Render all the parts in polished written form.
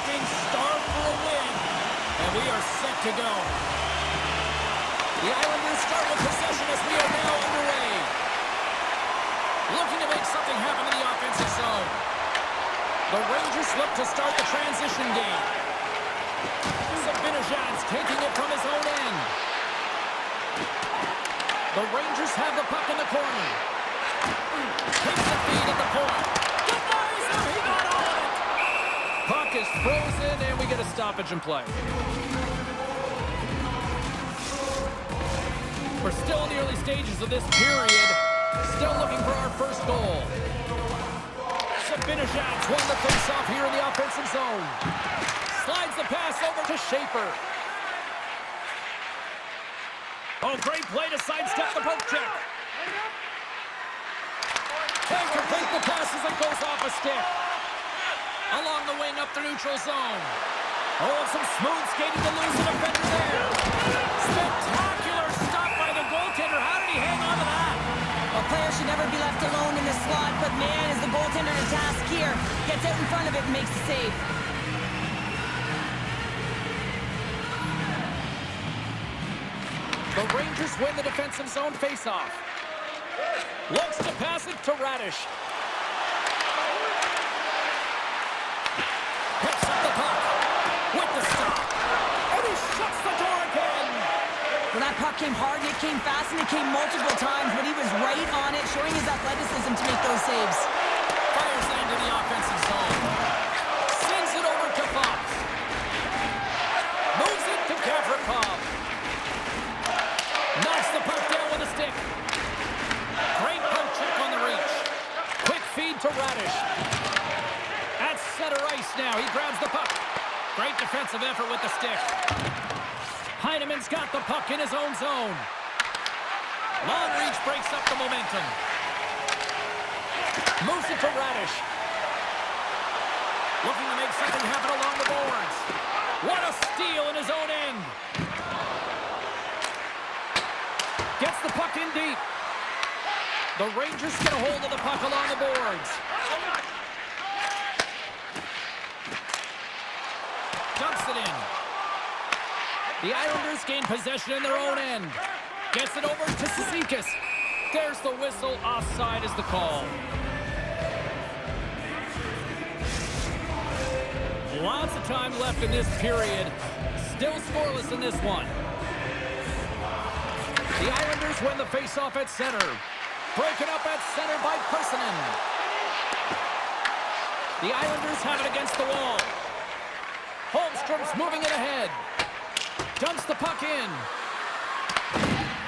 being starved for a win. And we are set to go. The Islanders start with possession as we are now underway. Looking to make something happen in the offensive zone. The Rangers look to start the transition game. Sabinajad's taking it from his own end. The Rangers have the puck in the corner. Takes the feed at the point. Goodbye, so he got all of it. Puck is frozen, and we get a stoppage in play. We're still in the early stages of this period. Still looking for our first goal. Sabinajad's won the face-off here in the offensive zone. Slides the pass over to Schaefer. Oh, great play to sidestep the poke check. Can't complete the pass as it goes off a stick. Along the wing up the neutral zone. Oh, and some smooth skating to lose the defender there. Spectacular stop by the goaltender. How did he hang on to that? A player should never be left alone in the slot, but man, is the goaltender to task here. Gets out in front of it and makes the save. The Rangers win the defensive zone faceoff. Looks to pass it to Radish. Picks up the puck with the stop. And he shuts the door again. Well, that puck came hard, and it came fast, and it came multiple times, but he was right on it, showing his athleticism to make those saves. Fires it into the offensive zone. Sends it over to Fox. Moves it to Gavrikov. Knocks the puck down with a stick. Great poke check on the reach. Quick feed to Radish. At center ice now. He grabs the puck. Great defensive effort with the stick. Heineman's got the puck in his own zone. Long reach breaks up the momentum. Moves it to Radish. Looking to make something happen along the boards. What a steal in his own end. Gets the puck in deep. The Rangers get a hold of the puck along the boards. Dumps it in. The Islanders gain possession in their own end. Gets it over to Cizikas. There's the whistle. Offside is the call. Lots of time left in this period. Still scoreless in this one. The Islanders win the faceoff at center. Broken up at center by Personen. The Islanders have it against the wall. Holmstrom's moving it ahead. Dumps the puck in.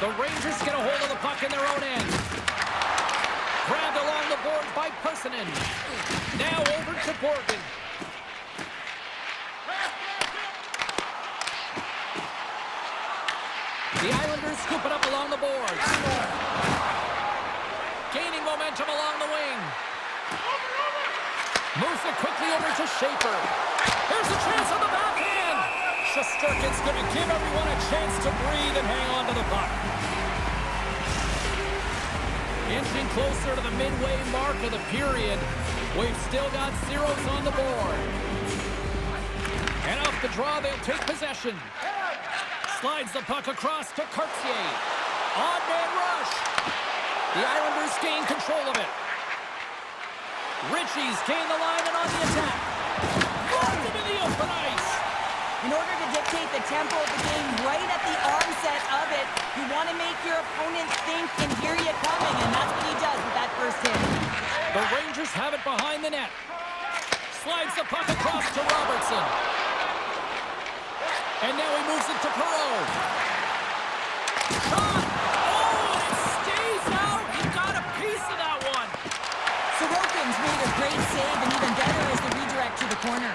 The Rangers get a hold of the puck in their own end. Grabbed along the boards by Personen. Now over to Borgen. The Islanders scoop it up along the boards. Gaining momentum along the wing. Moves it quickly over to Schaefer. Here's a chance on the backhand. Shesterkin's going to give everyone a chance to breathe and hang on to the puck. Inching closer to the midway mark of the period. We've still got zeros on the board. And off the draw, they'll take possession. Slides the puck across to Cartier. On-man rush. The Islanders gain control of it. Ritchie's gained the line and on the attack. Blocked into the open ice. In order to dictate the tempo of the game right at the onset of it, you want to make your opponent think and hear you coming, and that's what he does with that first hit. The Rangers have it behind the net. Slides the puck across to Robertson. And now he moves it to Perreault. Shot! Oh, and it stays out! He got a piece of that one! Sorokin's made a great save, and even better is the redirect to the corner.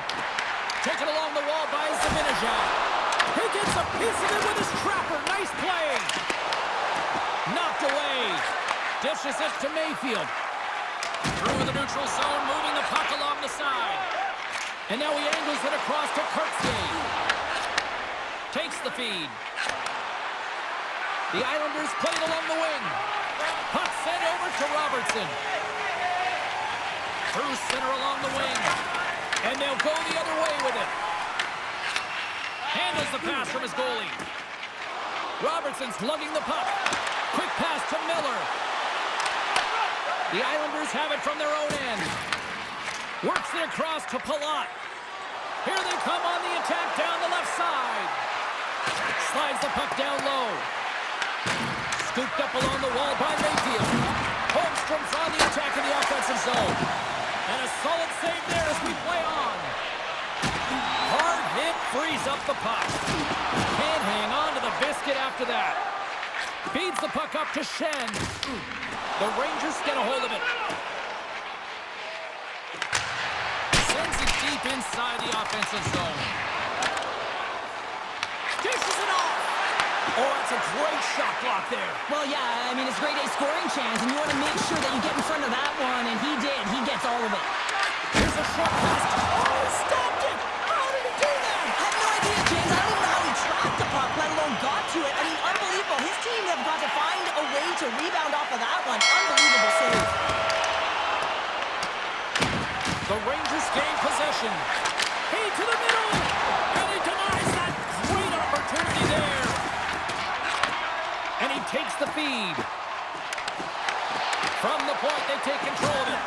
Taken along the wall by Sabinajad. He gets a piece of it with his trapper. Nice play! Knocked away. Dishes it to Mayfield. Through the neutral zone, moving the puck along the side. And now he angles it across to Cartier. Takes the feed. The Islanders played along the wing. Puck sent over to Robertson. Through center along the wing. And they'll go the other way with it. Handles the pass from his goalie. Robertson's lugging the puck. Quick pass to Miller. The Islanders have it from their own end. Works it across to Palat. Here they come on the attack down the left side. Slides the puck down low. Scooped up along the wall by Mayfield. Holmstrom's on the attack in the offensive zone. And a solid save there as we play on. Hard hit frees up the puck. Can't hang on to the biscuit after that. Feeds the puck up to Shen. The Rangers get a hold of it. Sends it deep inside the offensive zone. Dishes it off. Oh, that's a great shot block there. Well, yeah, I mean, it's grade A scoring chance, and you want to make sure that you get in front of that one, and he did. He gets all of it. Here's a short pass. Oh, he stopped it. How did he do that? I have no idea, James. I don't even know how he tracked the puck, let alone got to it. I mean, unbelievable. His team have got to find a way to rebound off of that one. Unbelievable save. The Rangers gain possession. He to the middle, and he denies that great opportunity there. And he takes the feed. From the point, they take control of it.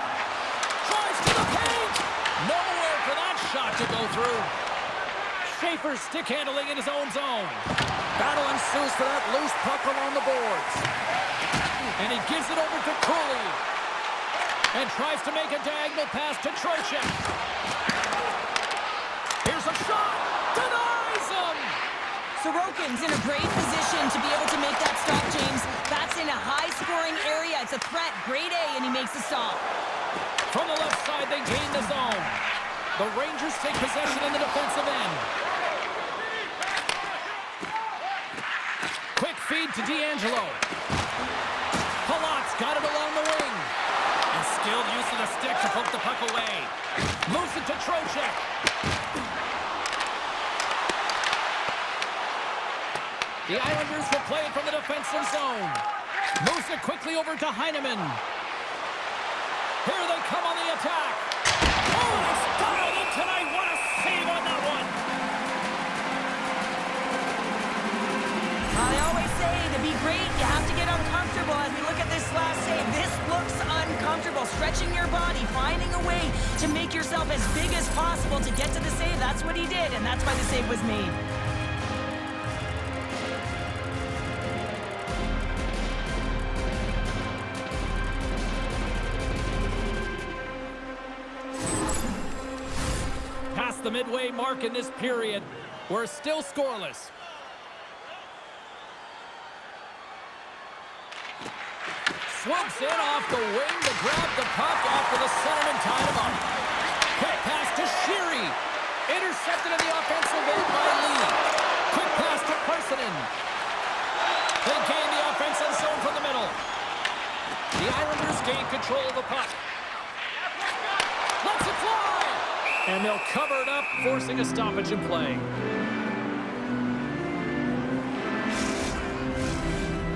Tries to the paint. Nowhere for that shot to go through. Schaefer's stick handling in his own zone. Battle ensues for that loose puck along the boards. And he gives it over to Cooley. And tries to make a diagonal pass to Trocheck. Here's a shot. Denies him. Sorokin's in a great position to be able to make that stop, James. That's in a high-scoring area. It's a threat, grade A, and he makes the stop. From the left side, they gain the zone. The Rangers take possession in the defensive end. Quick feed to D'Angelo. Palat's got it along the wing. And skilled use of the stick to poke the puck away. Moves it to Trocheck. The Islanders will play it from the defensive zone. Moves it quickly over to Heineman. Here they come on the attack. Oh, they styled it tonight. What a save on that one. I always say, to be great, you have to get uncomfortable. As we look at this last save, this looks uncomfortable. Stretching your body, finding a way to make yourself as big as possible to get to the save. That's what he did, and that's why the save was made. Past the midway mark in this period, we're still scoreless. Swoops in off the wing to grab the puck after the centerman tied him up. Quick pass to Sheary. Intercepted in the offensive end by Lee. Quick pass to Parsonen. They gain the offensive zone from the middle. The Islanders gain control of the puck. Lets it fly. And they'll cover it up, forcing a stoppage in play.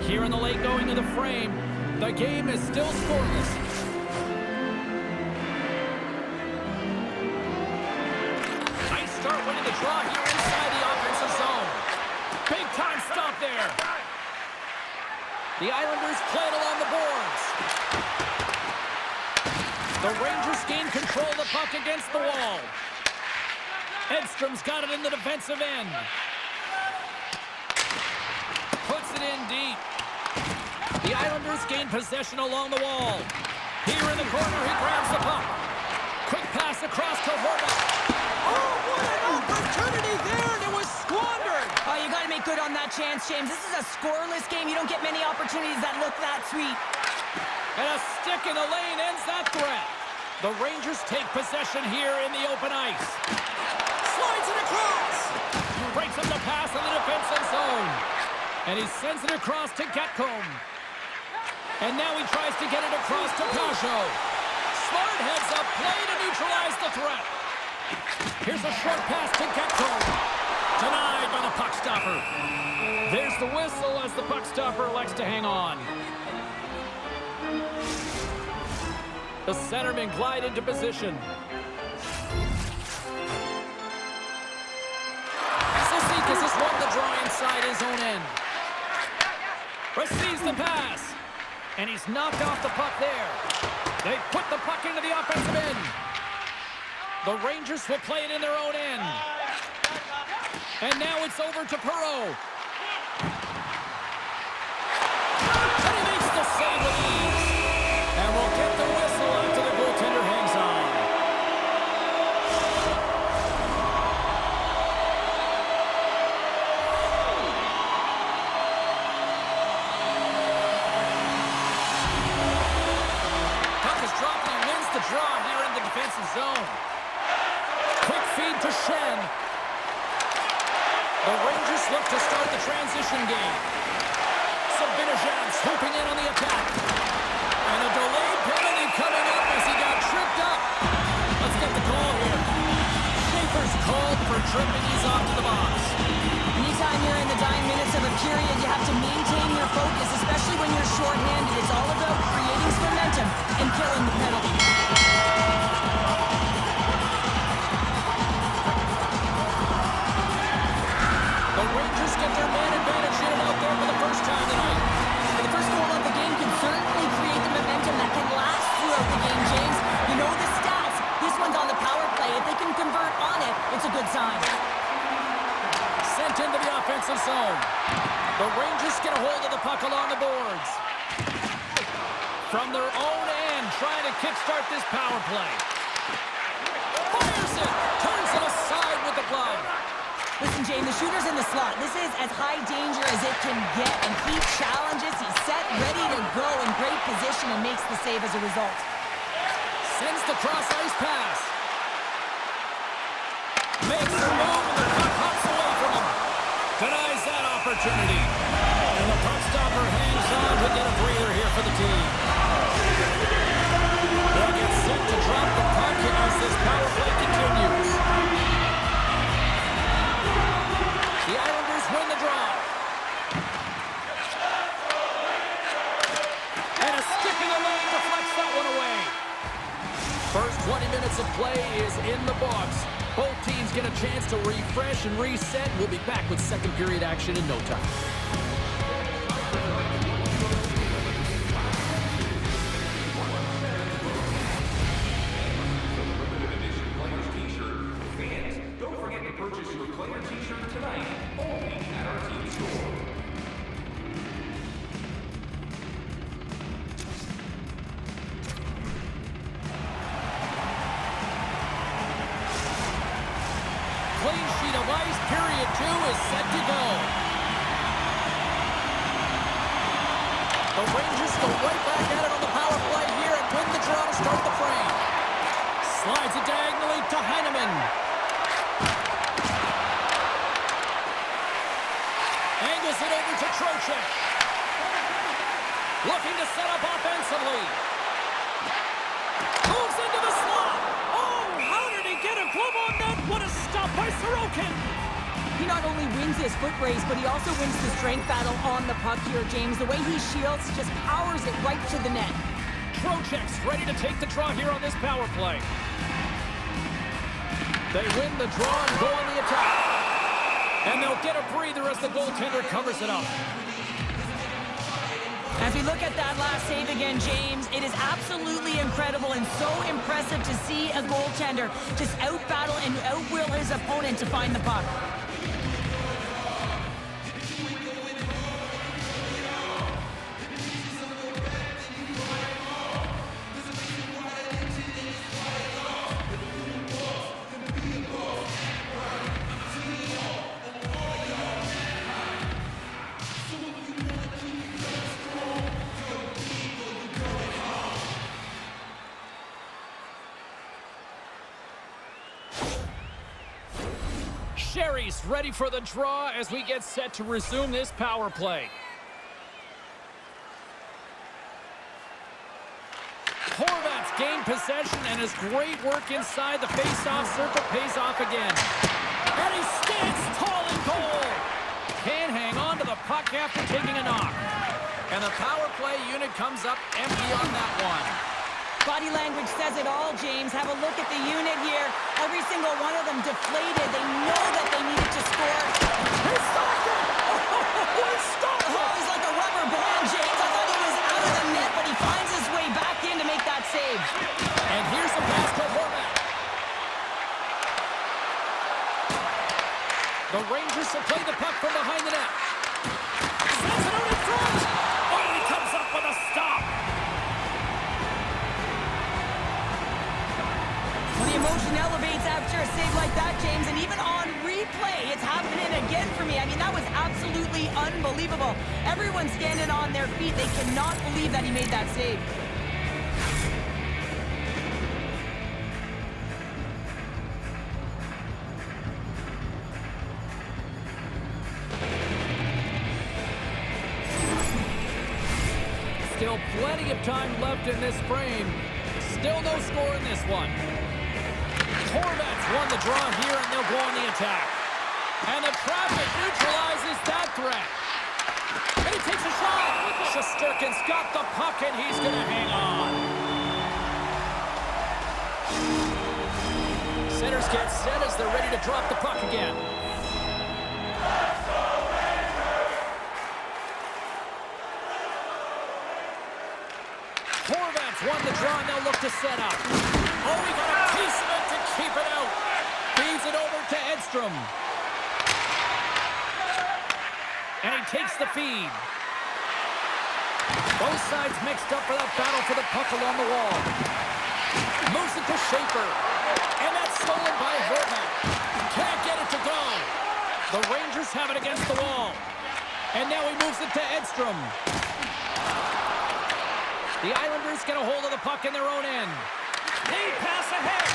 Here in the late going to the frame, the game is still scoreless. Nice start winning the draw here inside the offensive zone. Big time stop there. The Islanders play it along the boards. The Rangers gain control of the puck against the wall. Edstrom's got it in the defensive end. Puts it in deep. The Islanders gain possession along the wall. Here in the corner, he grabs the puck. Quick pass across to Horvat. Oh, what an opportunity there, and it was squandered. Oh, you got to make good on that chance, James. This is a scoreless game. You don't get many opportunities that look that sweet. And a stick in the lane ends that threat. The Rangers take possession here in the open ice. Slides it across. Breaks up the pass in the defensive zone. And he sends it across to Getcomb. And now he tries to get it across to Pajot. Smart heads up play to neutralize the threat. Here's a short pass to Getcomb. Denied by the puck stopper. There's the whistle as the puck stopper elects to hang on. The centermen glide into position. the pass. And he's knocked off the puck there. They put the puck into the offensive end. The Rangers will play it in their own end. And now it's over to Perreault. And he makes the save with ease. And we'll get the whistle after the goaltender hangs on. Puck is dropped and he wins the draw here in the defensive zone. Quick feed to Shen. The Rangers look to start the transition game. Sabinajad swooping in on the attack. And a delayed penalty coming up as he got tripped up. Let's get the call here. Schaefer's called for tripping. He's off to the box. Anytime you're in the dying minutes of a period, you have to maintain your focus, especially when you're shorthanded. It's all about creating some momentum and killing the penalty. The Rangers get their man advantage in and out there for the first time tonight. The first goal of the game can certainly create the momentum that can last throughout the game, James. You know the stats. This one's on the power play. If they can convert on it, it's a good sign. Sent into the offensive zone. The Rangers get a hold of the puck along the boards. From their own end, trying to kickstart this power play. Fires it. Turns it aside with the glove. Listen, Jane, the shooter's in the slot. This is as high danger as it can get, and he challenges. He's set, ready to go, in great position, and makes the save as a result. Sends the cross-ice pass. Makes the move, and the puck hops away from him. Denies that opportunity. And the puck stopper hangs on to get a breather here for the team. They'll get set to drop the puck as this power play continues. The Islanders win the draw. And a stick in the lane deflects that one away. First 20 minutes of play is in the books. Both teams get a chance to refresh and reset. We'll be back with second period action in no time. Purchase your player t-shirt tonight only at our team store. Clean sheet of ice, period 2 is set to go. The Rangers go right back at it on the power play here and win the draw to start the frame. Slides it diagonally to Heineman. Angles it over to Trocheck. Looking to set up offensively. Moves into the slot. Oh, how did he get a glove on that? What a stop by Sorokin. He not only wins his foot race, but he also wins the strength battle on the puck here, James. The way he shields just powers it right to the net. Trocheck's ready to take the draw here on this power play. They win the draw and go on the attack. And they'll get a breather as the goaltender covers it up. As we look at that last save again, James, it is absolutely incredible and so impressive to see a goaltender just out-battle and out-will his opponent to find the puck. Sherry's ready for the draw as we get set to resume this power play. Horvat's gained possession and his great work inside the face-off circle pays off again. And he stands tall and cold. Can't hang on to the puck after taking a knock. And the power play unit comes up empty on that one. Body language says it all, James. Have a look at the unit here. Every single one of them deflated. They know that they needed to score. He stopped it! Oh, he stopped it! Oh, he's like a rubber band, James. I unbelievable. Everyone's standing on their feet. They cannot believe that he made that save. Still plenty of time left in this frame. Still no score in this one. Horvats won the draw here, and they'll go on the attack. And the traffic neutralizes that threat. And he takes a shot. Shesterkin's got the puck, and he's going to hang on. Centers get set as they're ready to drop the puck again. Horvats won the draw, and they'll look to set up. Oh, he got a piece of it to keep it out. Feeds it over to Edstrom. And he takes the feed. Both sides mixed up for that battle for the puck along the wall. Moves it to Schaefer. And that's stolen by Horvat. Can't get it to go. The Rangers have it against the wall. And now he moves it to Edstrom. The Islanders get a hold of the puck in their own end. They pass ahead.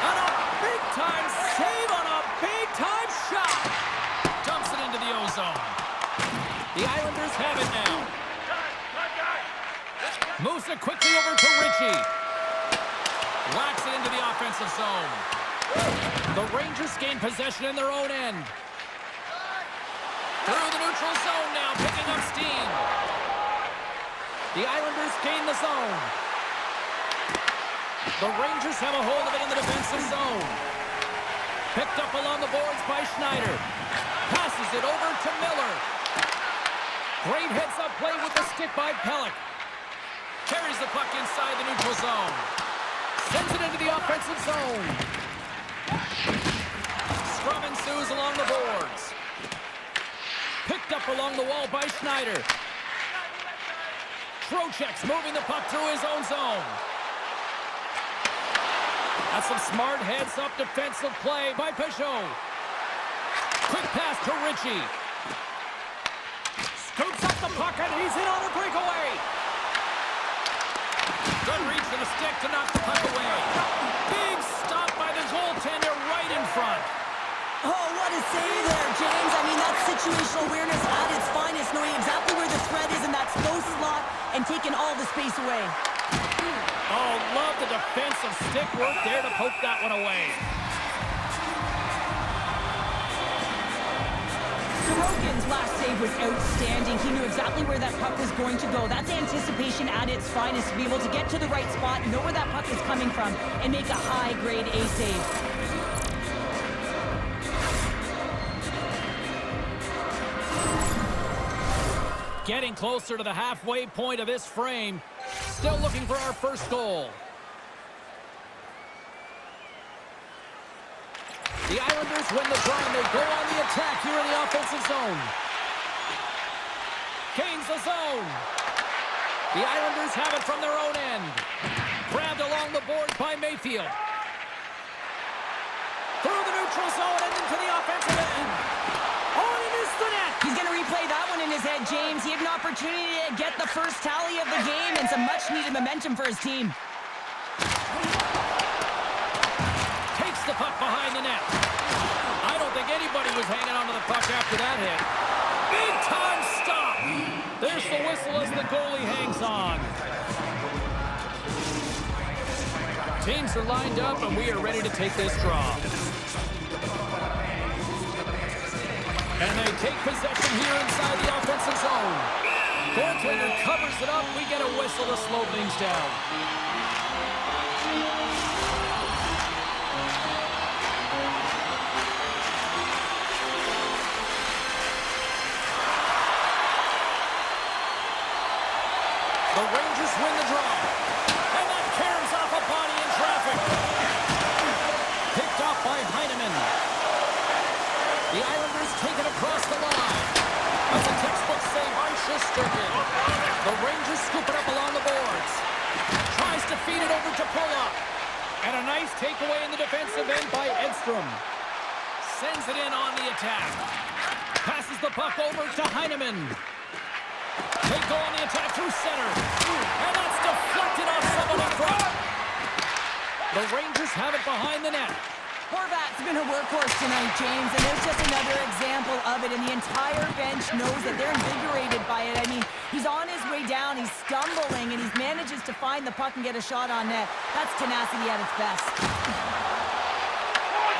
On a big-time save on a big-time shot. Dumps it into the O-zone. The Islanders have it now. Moves it quickly over to Ritchie. Whacks it into the offensive zone. The Rangers gain possession in their own end. Through the neutral zone now, picking up steam. The Islanders gain the zone. The Rangers have a hold of it in the defensive zone. Picked up along the boards by Schneider. Passes it over to Miller. Great heads-up play with the stick by Pelech. Carries the puck inside the neutral zone. Sends it into the offensive zone. Scrum ensues along the boards. Picked up along the wall by Schneider. Trocheck's moving the puck through his own zone. That's some smart heads-up defensive play by Peugeot. Quick pass to Ritchie. Scoops up the puck, and he's in on a breakaway. Good reach to the stick to knock the puck away. Big stop by the goaltender right in front. Oh, what a save there, James. I mean, that's situational awareness at its finest, knowing exactly where the threat is in that slow slot and taking all the space away. Oh, love the defensive stick work there to poke that one away. Sorokin's last save was outstanding. He knew exactly where that puck was going to go. That's anticipation at its finest, to be able to get to the right spot, know where that puck is coming from, and make a high-grade A save. Getting closer to the halfway point of this frame. Still looking for our first goal. The Islanders win the draw, and they go on the attack here in the offensive zone. Gains the zone. The Islanders have it from their own end. Grabbed along the boards by Mayfield. Through the neutral zone and into the offensive end. Oh, and he missed the net. He's going to replay that one in his head, James. He had an opportunity to get the first tally of the game and some much-needed momentum for his team. Takes the puck behind the net. I don't think anybody was hanging onto the puck after that hit. Big-time stop. There's the whistle as the goalie hangs on. Teams are lined up, and we are ready to take this draw. And they take possession here inside the offensive zone. Goaltender covers it up. We get a whistle to slow things down. The Rangers win the draw. And that caroms off a body in traffic. Picked off by Heineman. The Islanders take it across the line. That's a textbook save by Shesterkin. The Rangers scoop it up along the boards. Tries to feed it over to Pulla. And a nice takeaway in the defensive end by Edstrom. Sends it in on the attack. Passes the puck over to Heineman. They go on the attack through center. And that's deflected off someone in front. The Rangers have it behind the net. Horvat's been a workhorse tonight, James, and there's just another example of it, and the entire bench knows that they're invigorated by it. I mean, he's on his way down, he's stumbling, and he manages to find the puck and get a shot on net. That's tenacity at its best.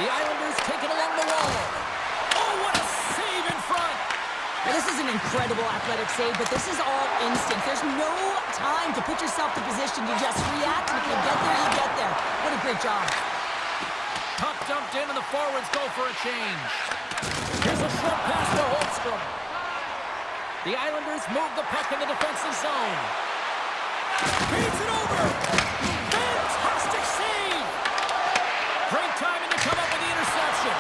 The Islanders take it along the wall. Oh, what a save in front! Now, this is an incredible athletic save, but this is all instinct. There's no time to put yourself in position. You just react, and if you get there, you get there. What a great job. Puck dumped in, and the forwards go for a change. Here's a short pass to Holmstrom. The Islanders move the puck in the defensive zone. Beats it over! Fantastic save! Great timing to come up with the interception.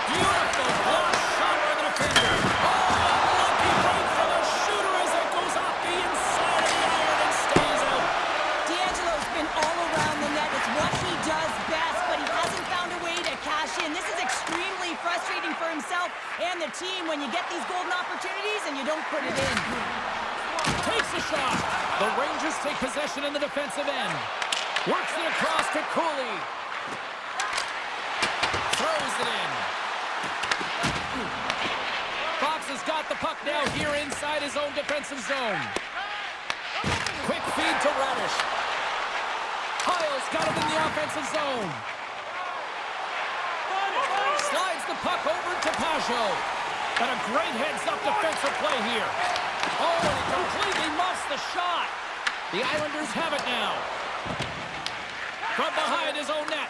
Beautiful block shot by the defender. Oh, lucky break for the shooter as it goes off the inside of the iron and stays out. D'Angelo's been all around the net. It's what he does best, but he hasn't found a way to cash in. This is extremely frustrating for himself and the team when you get these golden opportunities and you don't put it in. Takes a shot. The Rangers take possession in the defensive end. Works it across to Cooley. Throws it in. Fox has got the puck now here inside his own defensive zone. Quick feed to Radish. Kyle's got it in the offensive zone. Slides the puck over to Pajot. And a great heads-up defensive play here. Oh, and he completely muffs the shot. The Islanders have it now. From behind his own net.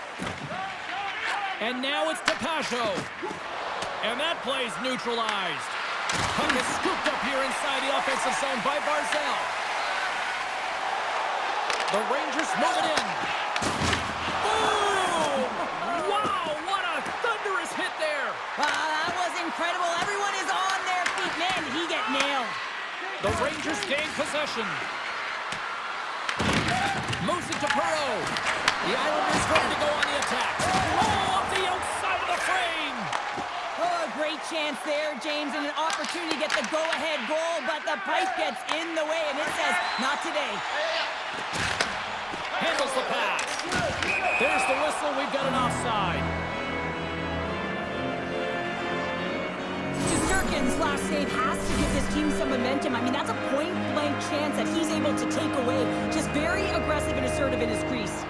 And now it's to Pajot. And that play's neutralized. Puck is scooped up here inside the offensive zone by Barzal. The Rangers move it in. Boom! Wow, what a thunderous hit there. Wow, that was incredible. Everyone is on their feet. Man, did he get nailed. The Rangers gain possession. Moves it to Perreault. The Islanders ready to go on the attack. Oh, off the outside of the frame. Oh, a great chance there, James, and an opportunity to get the go-ahead goal, but the pipe gets in the way, and it says, not today. Handles the pass. There's the whistle. We've got an offside. Shesterkin's last save has to give this team some momentum. I mean, that's a point-blank chance that he's able to take away. Just very aggressive and assertive in his crease.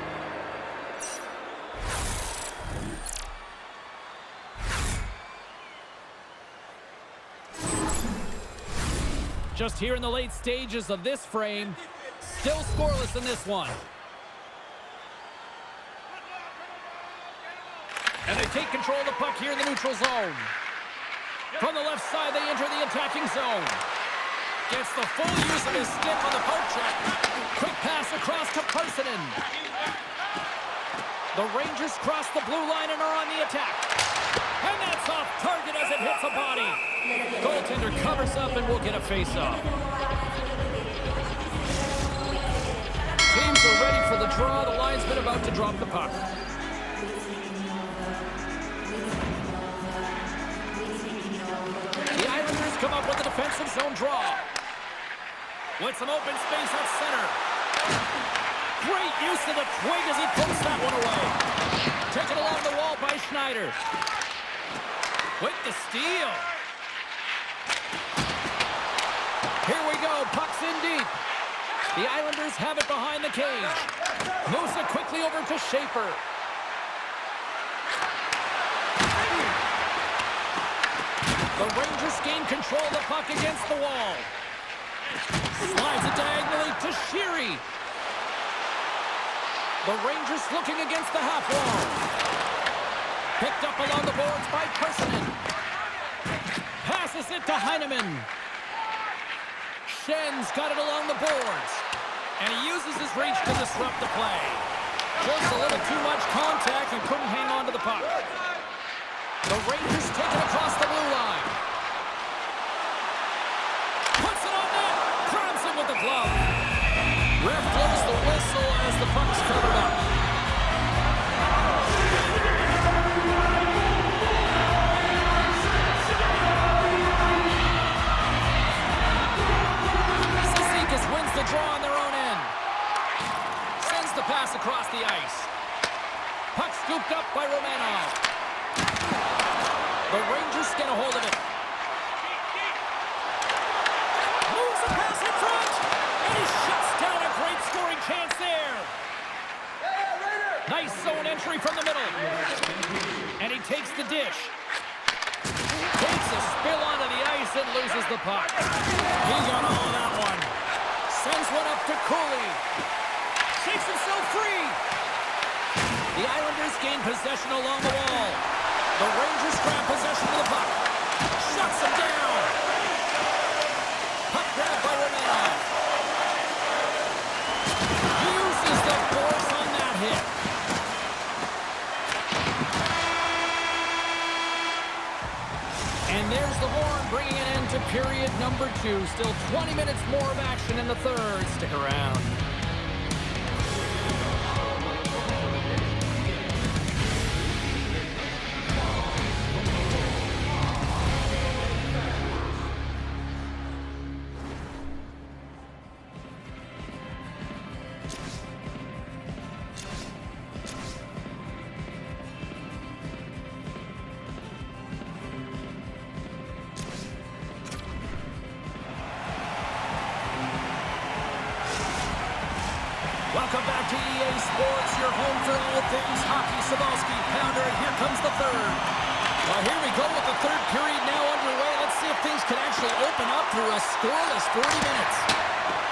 Just here in the late stages of this frame. Still scoreless in this one. And they take control of the puck here in the neutral zone. From the left side, they enter the attacking zone. Gets the full use of his stick on the poke check. Quick pass across to Parssinen. The Rangers cross the blue line and are on the attack. And that's off target as it hits a body. Goaltender covers up and will get a face-off. Teams are ready for the draw. The linesman about to drop the puck. The Islanders come up with a defensive zone draw. With some open space at center. Great use of the twig as he pulls that one away. Taken along the wall by Schneider. With the steal. Here we go. Puck's in deep. The Islanders have it behind the cage. Moves it quickly over to Schaefer. The Rangers gain control of the puck against the wall. Slides it diagonally to Sheary. The Rangers looking against the half wall. Picked up along the boards by Parssinen. Passes it to Heineman. Schen's got it along the boards. And he uses his reach to disrupt the play. Just a little too much contact and couldn't hang on to the puck. The Rangers take it across the blue line. Puts it on net. Grabs him with the glove. Ref blows the whistle as the puck's covered up. a pass in front. And he shuts down a great scoring chance there. Nice zone entry from the middle. And he takes the dish. Takes a spill onto the ice and loses the puck. He got all of that one. Sends one up to Cooley. Shakes himself free. The Islanders gain possession along the wall. The Rangers grab possession of the puck. Shuts him down. Puck grab by Romanov. Uses the force on that hit. And there's the horn, bringing an end to period number 2. Still 20 minutes more of action in the third. Stick around. Welcome back to EA Sports, your home for all things hockey. Sabalski, Pounder, and here comes the third. Well, here we go with the third period now underway. Let's see if things can actually open up through a scoreless 40 minutes.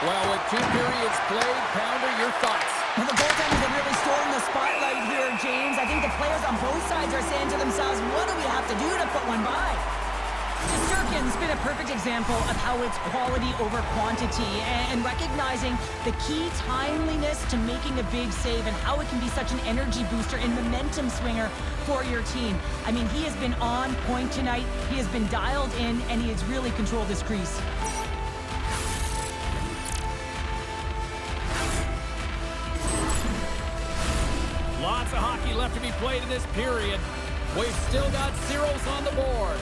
Well, with 2 periods played, Pounder, your thoughts? Well, the goaltenders have really stolen the spotlight here, James. I think the players on both sides are saying to themselves, what do we have to do to put one by? Shesterkin's been a perfect example of how it's quality over quantity and recognizing the key timeliness to making a big save and how it can be such an energy booster and momentum swinger for your team. I mean, he has been on point tonight. He has been dialed in, and he has really controlled this crease. Lots of hockey left to be played in this period. We've still got zeros on the board.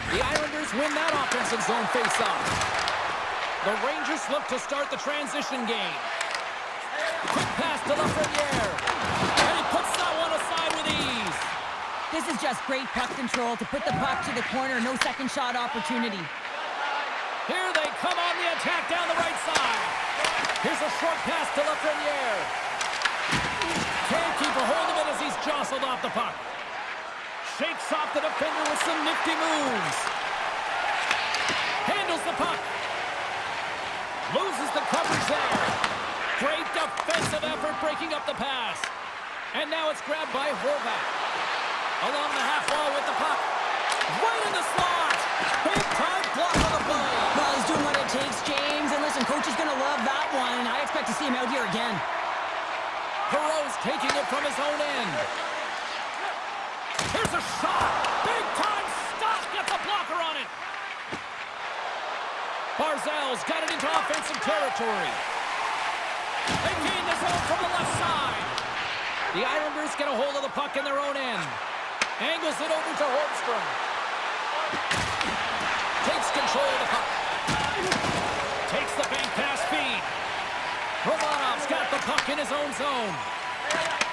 The Islanders win that offensive zone face-off. The Rangers look to start the transition game. Quick pass to Lafreniere. And he puts that one aside with ease. This is just great puck control to put the puck to the corner. No second shot opportunity. Here they come on the attack down the right side. Here's a short pass to Lafreniere. Can't keep a hold of it as he's jostled off the puck. Shakes off the defender with some nifty moves. Handles the puck. Loses the coverage there. Great defensive effort breaking up the pass. And now it's grabbed by Horvat. Along the half wall with the puck. Right in the slot. Big time block on the play. Well, he's doing what it takes, James. And listen, coach is going to love that one. I expect to see him out here again. Perot's taking it from his own end. Here's a shot. Big time stop. Gets a blocker on it. Barzal's got it into offensive territory. They gain the zone from the left side. The Islanders get a hold of the puck in their own end. Angles it over to Holmstrom. Takes control of the puck. Takes the bank pass feed. Romanov's got the puck in his own zone.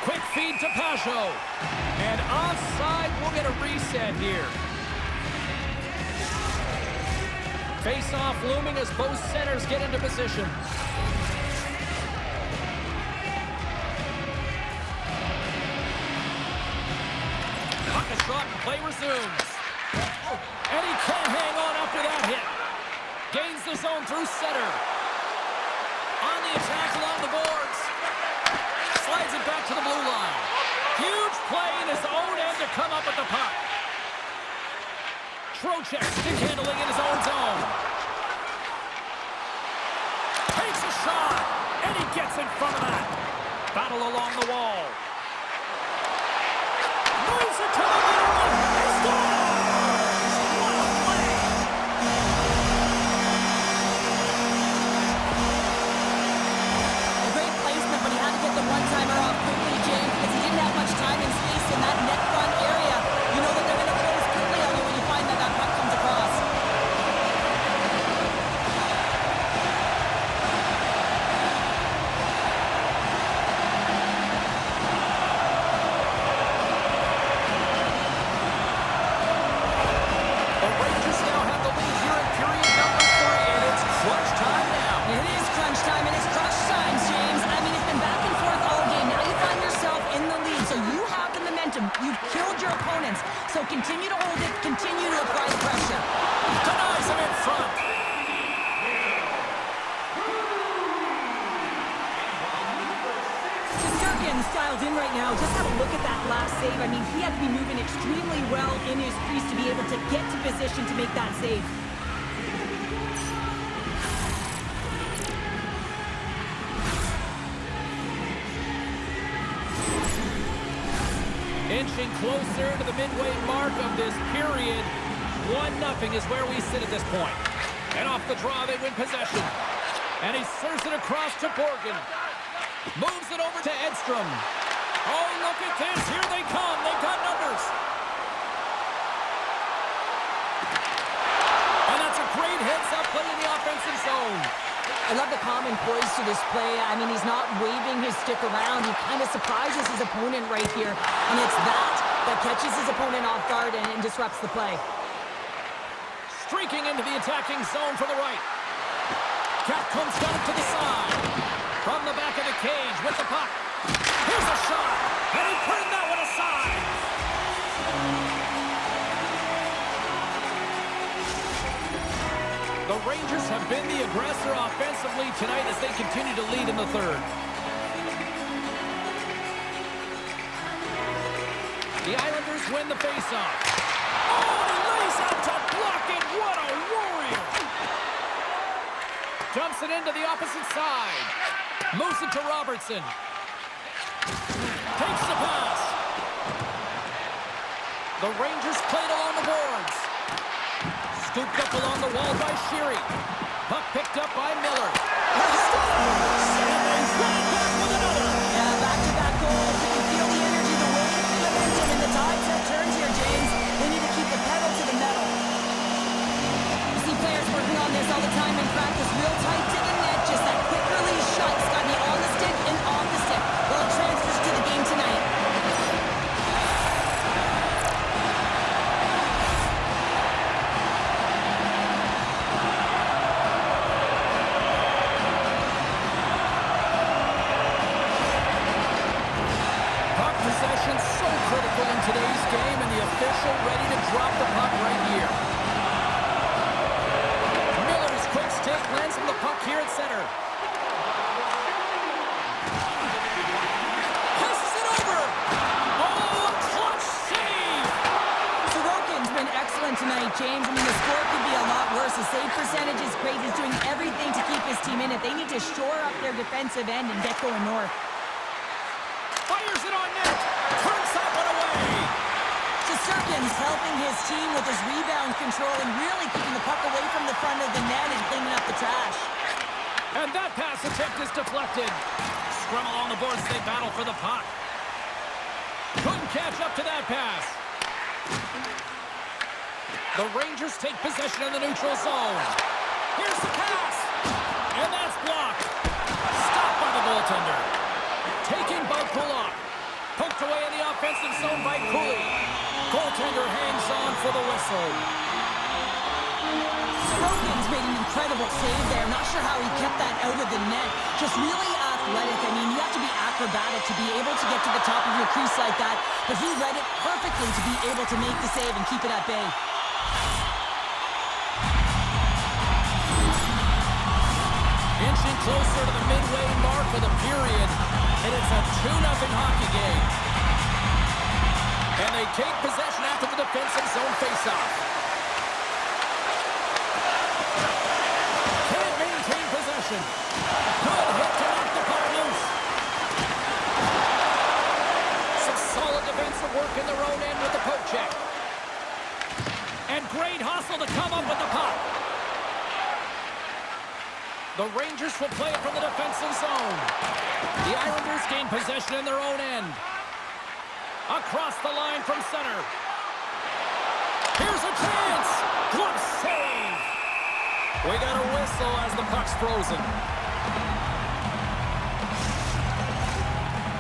Quick feed to Pajot. And offside, we'll get a reset here. Face-off looming as both centers get into position. Puck is dropped and play resumes. And he can't hang on after that hit. Gains the zone through center. On the attack along the boards. Slides it back to the blue line. Huge play in his own end to come up with the puck. Trocheck stick handling in his own zone. Takes a shot, and he gets in front of that. Battle along the wall. Moves it to the middle. He scores! What a play! A great placement, but he had to get the one-timer off quickly, James, because he didn't have much time and space in that net front area. You know that they're going to close quickly on you when you find that puck comes across. So continue to hold it, continue to apply the pressure. Denies him in front. Shesterkin's dialed in right now. Just have a look at that last save. I mean, he had to be moving extremely well in his crease to be able to get to position to make that save. Inching closer to the midway mark of this period. 1-0 is where we sit at this point. And off the draw, they win possession. And he serves it across to Borgen. Moves it over to Edstrom. Oh, look at this. Here they come. They've got numbers. And that's a great heads-up play in the offensive zone. I love the calm and poise to this play. I mean, he's not waving his stick around. He kind of surprises his opponent right here. And it's that catches his opponent off guard and disrupts the play. Streaking into the attacking zone for the right. Cat comes down to the side. From the back of the cage with the puck. Here's a shot. And he turned that one aside. The Rangers have been the aggressor offensively tonight as they continue to lead in the third. The Islanders win the faceoff. Oh, and he lays out to block it. What a warrior. Dumps it into the opposite side. Moves it to Robertson. Takes the pass. The Rangers played along the boards. Scooped up along the wall by Sheary. Puck picked up by Miller. Yeah, back-to-back goals. You can feel the energy, the wave, the momentum, and the tides have turned here, James. They need to keep the pedal to the metal. You see players working on this all the time in practice. Real tight to the net. Just that quick release shot. It's got to be on the stick and off the stick. Well, it transfers to the game tonight. So critical in today's game, and the official ready to drop the puck right here. Miller's quick stick lands him the puck here at center. Passes it over. Oh, a clutch save. Sorokin's been excellent tonight, James. I mean, the score could be a lot worse. The save percentage is great. He's doing everything to keep his team in it. They need to shore up their defensive end and get going north. Fires it on net. Turns that one away. Shesterkin's helping his team with his rebound control and really keeping the puck away from the front of the net and cleaning up the trash. And that pass attempt is deflected. Scrum along the boards, they battle for the puck. Couldn't catch up to that pass. The Rangers take possession in the neutral zone. Here's the pass. And that's blocked. Stopped by the goaltender. Taking Bogulov. Poked away in the offensive zone by Cooley. Goaltender hangs on for the whistle. Sorokin's made an incredible save there. Not sure how he kept that out of the net. Just really athletic. I mean, you have to be acrobatic to be able to get to the top of your crease like that. But he read it perfectly to be able to make the save and keep it at bay. Inching closer to the midway mark of the period. And it's a 2-0 hockey game. And they take possession after the defensive zone faceoff. Can't maintain possession. Good hit to knock the puck loose. Some solid defensive work in their own end with the poke check. And great hustle to come up with the puck. The Rangers will play it from the defensive zone. The Islanders gain possession in their own end. Across the line from center. Here's a chance. Glove save. We got a whistle as the puck's frozen.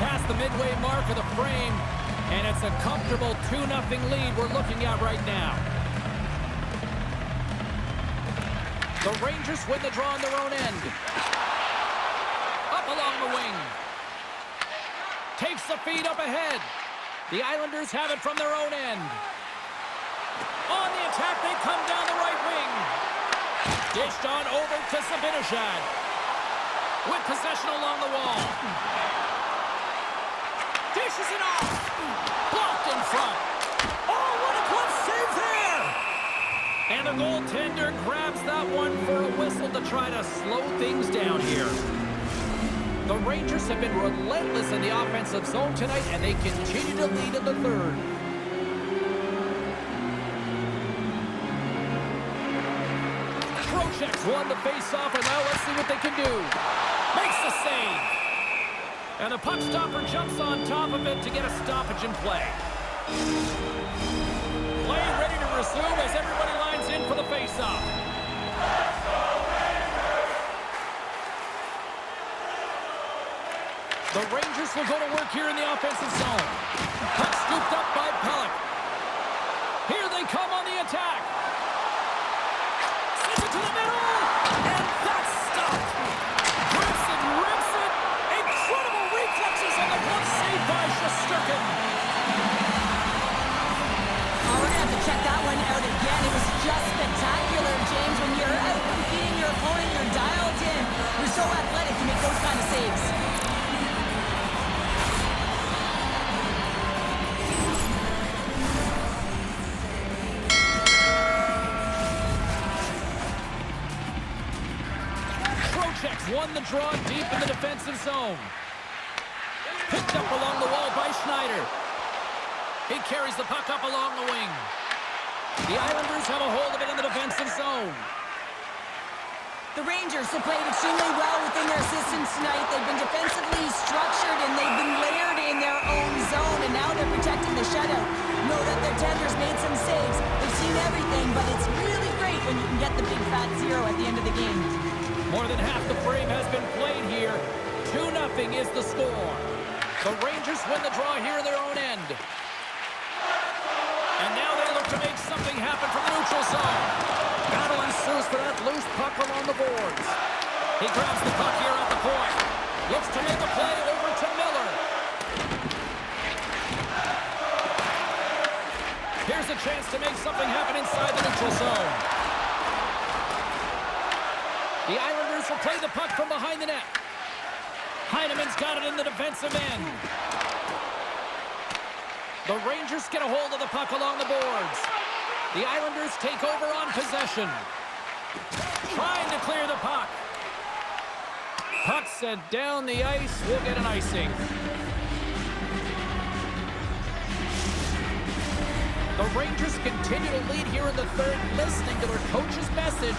Past the midway mark of the frame, and it's a comfortable 2-0 lead we're looking at right now. The Rangers win the draw on their own end. Up along the wing. Takes the feed up ahead. The Islanders have it from their own end. come down the right wing. Dished on over to Zibanejad. With possession along the wall. Dishes it off. Blocked in front. Oh, what a clutch save there! And the goaltender grabs that one for a whistle to try to slow things down here. The Rangers have been relentless in the offensive zone tonight, and they continue to lead in the third. Trocheck's won the face-off, and now let's see what they can do. Makes the save. And the puck stopper jumps on top of it to get a stoppage in play. Play ready to resume as everybody lines in for the face-off. The Rangers will go to work here in the offensive zone. Puck scooped up by Pellick. Here they come on the attack. Sends it to the middle. And that's stopped. Grips it, rips it. Incredible reflexes on the glove save by Shesterkin. Oh, we're going to have to check that one out again. It was just spectacular, James. When you're out competing your opponent, you're dialed in. You're so athletic to make those kind of saves. Won the draw deep in the defensive zone. Picked up along the wall by Schneider. He carries the puck up along the wing. The Islanders have a hold of it in the defensive zone. The Rangers have played extremely well within their systems tonight. They've been defensively structured and they've been layered in their own zone, and now they're protecting the shutout. Know that their tenders made some saves. They've seen everything, but it's really great when you can get the big fat zero at the end of the game. More than half the frame has been played here. 2-0 is the score. The Rangers win the draw here in their own end. And now they look to make something happen from the neutral zone. Battle ensues for that loose puck along the boards. He grabs the puck here at the point. Looks to make a play over to Miller. Here's a chance to make something happen inside the neutral zone. The Islanders will play the puck from behind the net. Heineman's got it in the defensive end. The Rangers get a hold of the puck along the boards. The Islanders take over on possession. Trying to clear the puck. Puck sent down the ice. We'll get an icing. The Rangers continue to lead here in the third, listening to their coach's message.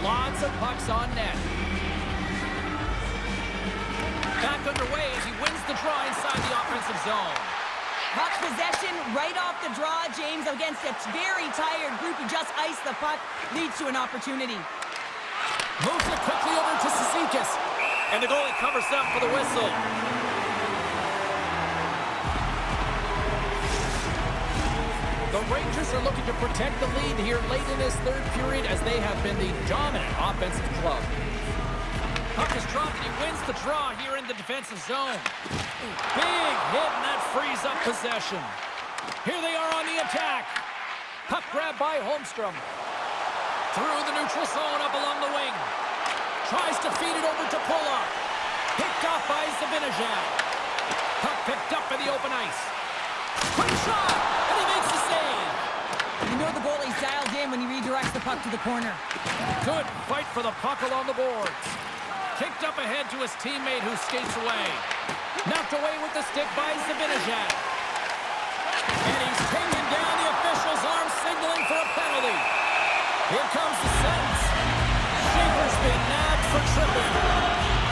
Lots of pucks on net. Back underway as he wins the draw inside the offensive zone. Puck possession right off the draw, James, against a very tired group who just iced the puck, leads to an opportunity. Moves it quickly over to Cizikas. And the goalie covers up for the whistle. The Rangers are looking to protect the lead here late in this third period as they have been the dominant offensive club. Puck is dropped and he wins the draw here in the defensive zone. Big hit and that frees up possession. Here they are on the attack. Puck grab by Holmstrom. Through the neutral zone up along the wing. Tries to feed it over to Pulock. Picked off by Zibanejad. Puck picked up in the open ice. Quick shot! And he makes the save. You know the goalie's dialed in when he redirects the puck to the corner. Good fight for the puck along the boards. Kicked up ahead to his teammate who skates away. Knocked away with the stick by Zibanejad. And he's taken down the official's arm, signaling for a penalty. Here comes the sentence. Schaefer's been nabbed for tripping.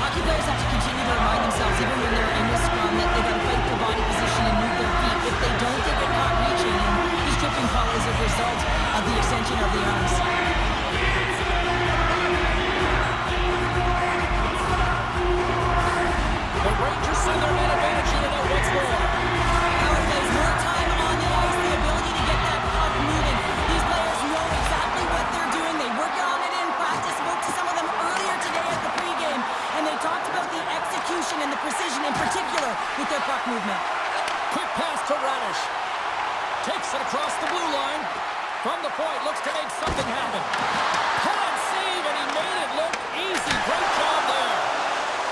Hockey players have to continue to remind themselves, even when they're in the scrum, that they got to fight their body position and move their feet. If they don't, they get caught reaching, and this tripping call is a result of the extension of the arms. The Rangers send their man advantage unit out once more. Power plays more time on the ice, the ability to get that puck moving. These players know exactly what they're doing. They work on it in practice. Spoke to some of them earlier today at the pregame, and they talked about the execution and the precision in particular with their puck movement. Quick pass to Radish. Takes it across the blue line. From the point, looks to make something happen. Can't save, and he made it look easy. Great job there.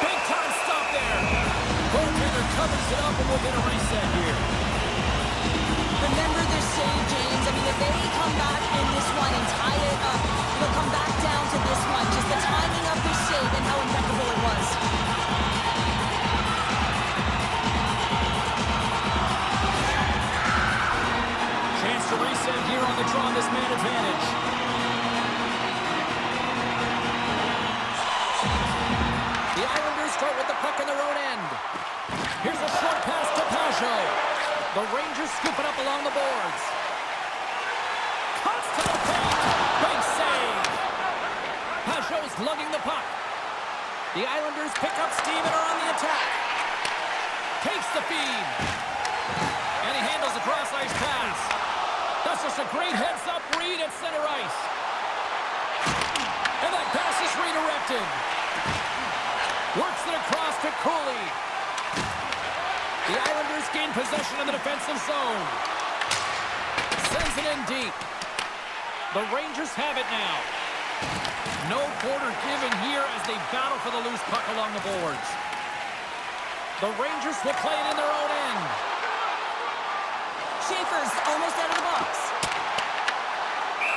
Big time stop there. Goaltender covers it up, and we'll get a reset here. Remember this save, James. I mean, if they come back in this one and tie it up, they'll come back down to this one. Just the timing of this save and how impeccable it was. Chance to reset here on the draw, this man advantage. The Islanders start with the puck in their own end. Here's a short pass to Pajot. The Rangers scoop it up along the boards. Cuts to the paint. Big save. Pajot's lugging the puck. The Islanders pick up steam and are on the attack. Takes the feed. And he handles a cross-ice pass. That's just a great heads-up read at center ice. And that pass is redirected. Works it across to Cooley. The Islanders gain possession in the defensive zone. Sends it in deep. The Rangers have it now. No quarter given here as they battle for the loose puck along the boards. The Rangers will play it in their own end. Schaefer's almost out of the box.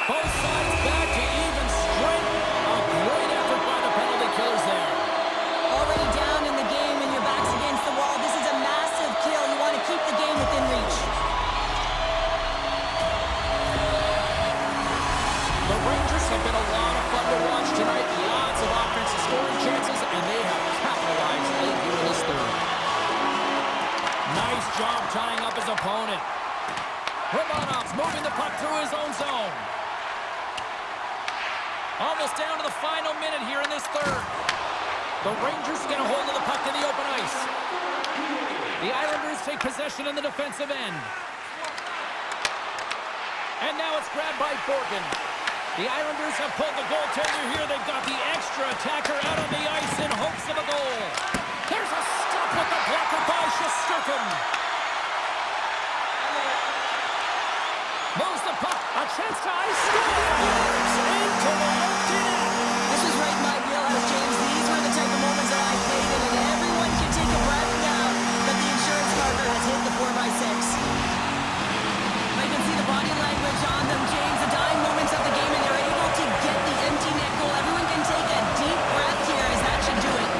Both sides back to even strength. A great effort by the penalty killers there. Already down in the game and your back's against the wall. This is a massive kill. You want to keep the game within reach. The Rangers have been a lot of fun to watch tonight. Lots of offensive scoring chances, and they have capitalized late here in this third. Nice job tying up his opponent. Romanov's moving the puck through his own zone. Almost down to the final minute here in this third. The Rangers get a hold of the puck in the open ice. The Islanders take possession in the defensive end. And now it's grabbed by Borgen. The Islanders have pulled the goaltender here. They've got the extra attacker out on the ice in hopes of a goal. There's a stop with the blocker by Shesterkin. Moves the puck. A chance to ice. Scores into the empty net. This was right in my wheelhouse, James. These were the type of moments that I played in, and everyone can take a breath now that the insurance marker has hit the 4x6. I can see the body language on them, James. The dying moments of the game, and they're able to get the empty net goal. Everyone can take a deep breath here, as that should do it.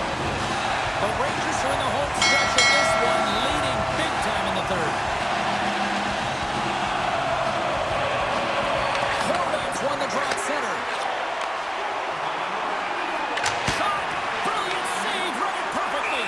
The Rangers are in the home stretch of this one, leading big time in the third. Hornets won the draw at center. Shot! Brilliant save! Read it perfectly!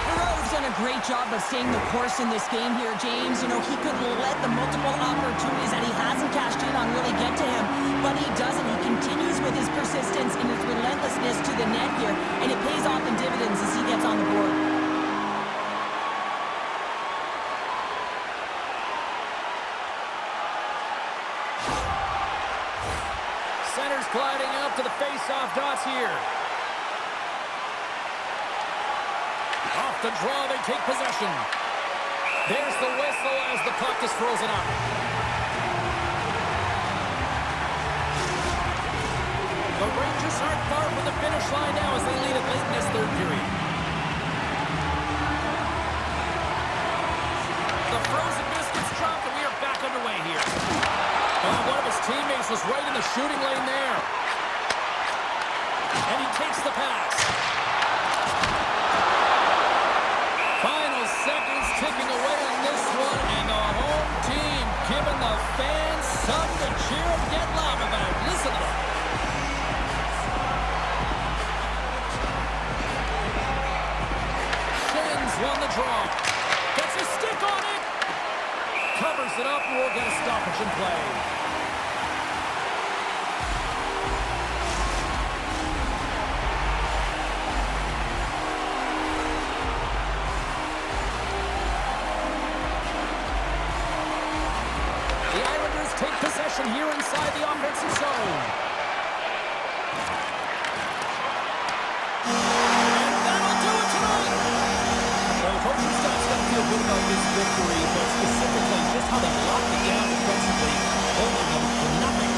Hero's done a great job of staying the course in this game here, James. You know, he could let the multiple opportunities that he hasn't cashed in on really get to him, but he doesn't. He continues with his persistence and his relentlessness to the net here, and it pays off in dividends as he gets on the board. Center's gliding up to the face-off dots here. Off the draw, they take possession. There's the whistle as the puck is frozen up. The Rangers aren't far from the finish line now as they lead it late in this third period. The frozen biscuits drop, and we are back underway here. Oh, one of his teammates was right in the shooting lane there. And he takes the pass. Final seconds ticking away on this one, and the home team giving the fans something to cheer and get loud about. Listen to that. Shen's won the draw. Gets a stick on it. Covers it up, and we'll get a stoppage in play. Take possession here inside the offensive zone. And that'll do it tonight. Well, coaching staff's got to feel good about this victory, but specifically just how they locked it down defensively, holding them to nothing.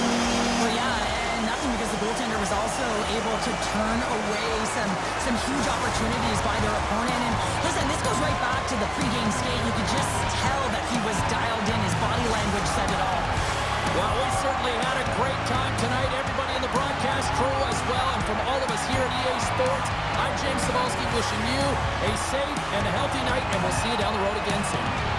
Well, yeah, and nothing because the goaltender was also able to turn away some huge opportunities by their opponent. And listen, this goes right back to the pregame skate. You could just tell that he was dialed in. His body language said it all. Well, we certainly had a great time tonight. Everybody in the broadcast crew as well. And from all of us here at EA Sports, I'm James Cebulski wishing you a safe and a healthy night, and we'll see you down the road again soon.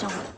So